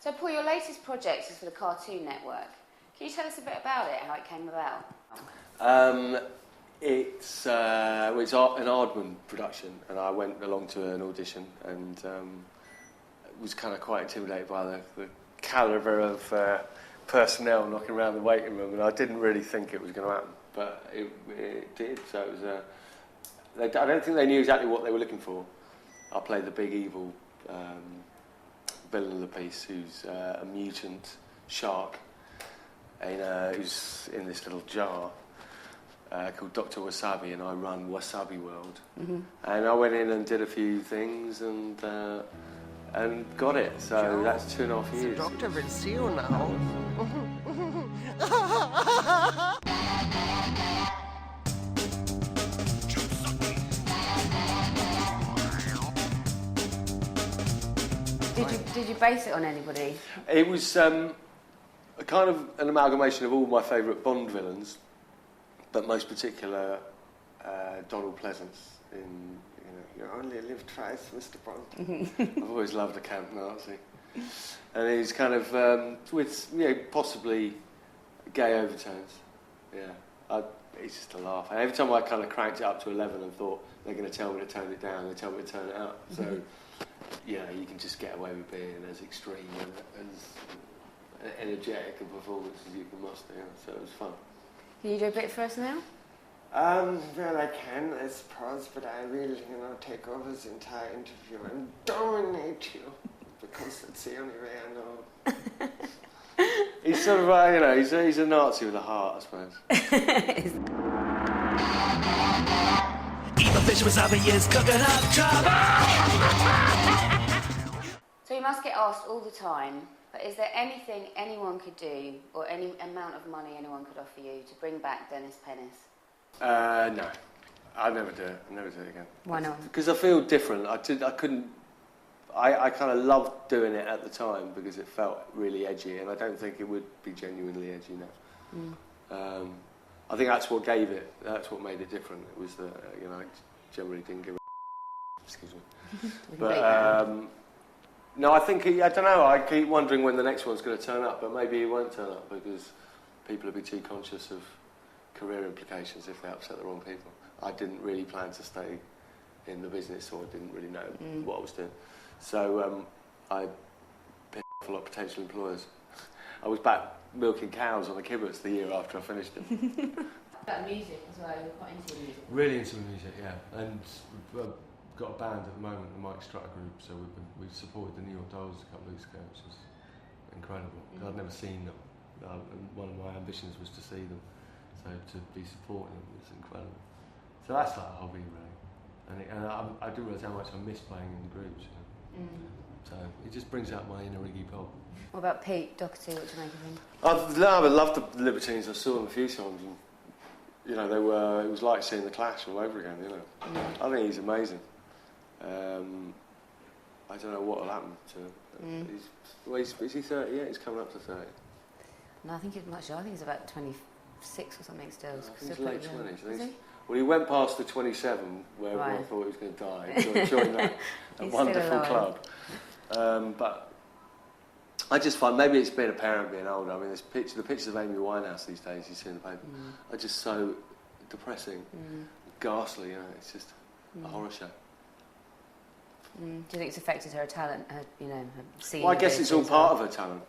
So, Paul, your latest project is for the Cartoon Network. Can you tell us a bit about it, how it came about? It's an Aardman production, and I went along to an audition and was kind of quite intimidated by the calibre of personnel knocking around the waiting room, and I didn't really think it was going to happen, but it did. So it was I don't think they knew exactly what they were looking for. I played the big evil villain of the piece, who's a mutant shark, who's in this little jar called Dr. Wasabi, and I run Wasabi World. Mm-hmm. And I went in and did a few things and got it. So Joe, that's 2.5 years. The doctor will see you now. Did you base it on anybody? It was a kind of an amalgamation of all my favourite Bond villains, but most particular Donald Pleasance in You Only Live Twice, Mr. Bond. I've always loved a camp Nazi, and he's kind of with possibly gay overtones. Yeah, he's just a laugh. And every time I kind of cranked it up to 11 and thought they're going to tell me to tone it down, they tell me to turn it up. So. You can just get away with being as extreme and as energetic a performance as you can muster, so it was fun. Can you do a bit for us now? Well, I can, I suppose, but I will, take over this entire interview and dominate you, because that's the only way I know. He's sort of, he's a Nazi with a heart, I suppose. Eat the fish wasabi is cooking up trouble. So you must get asked all the time, but is there anything anyone could do, or any amount of money anyone could offer you to bring back Dennis Pennis? No. I'd never do it. I'd never do it again. Why not? Because I feel different. I couldn't... I kind of loved doing it at the time because it felt really edgy, and I don't think it would be genuinely edgy now. I think that's what gave it. That's what made it different. It was that I generally didn't give a excuse me. But no, I think I don't know. I keep wondering when the next one's going to turn up, but maybe it won't turn up because people will be too conscious of career implications if they upset the wrong people. I didn't really plan to stay in the business, so I didn't really know what I was doing. So I picked up a lot of potential employers. I was back milking cows on the kibbutz the year after I finished it. About music as well, you're quite into music. Really into music, yeah. And we've got a band at the moment, the Mike Strutter Group, so we supported the New York Dolls a couple of weeks ago, which was incredible. I'd never seen them, and one of my ambitions was to see them, so to be supporting them was incredible. So that's like a hobby, really. And I didn't realise how much I miss playing in the groups. So it just brings out my inner Iggy Pop. What about Pete Doherty? What do you make of him? I loved the Libertines. I saw them a few times, and they were. It was like seeing the Clash all over again. I think he's amazing. I don't know what will happen to him. Is he 30 yet? He's coming up to 30. No, I think he's much younger. I think he's about 26 or something still. He's late 20s. Is he? Well, he went past the 27, where everyone thought he was going to die. Joined that wonderful club. But I just find maybe it's being a parent being older. I mean, the pictures of Amy Winehouse these days you see in the paper are just so depressing, ghastly. It's just a horror show. Do you think it's affected her talent? Her singing. Well, I guess it's all part of her talent.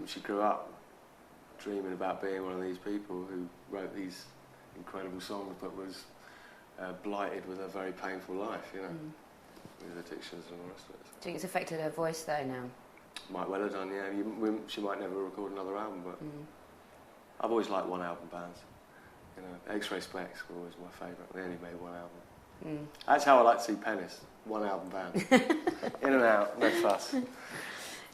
She grew up dreaming about being one of these people who wrote these incredible songs, but was blighted with a very painful life. With addictions and all the rest of it. Do you think it's affected her voice though now? Might well have done, yeah. She might never record another album, but I've always liked one-album bands. X-Ray Specs were always my favourite. They only made one album. That's how I like to see Pennis. One-album band. In and out, no fuss.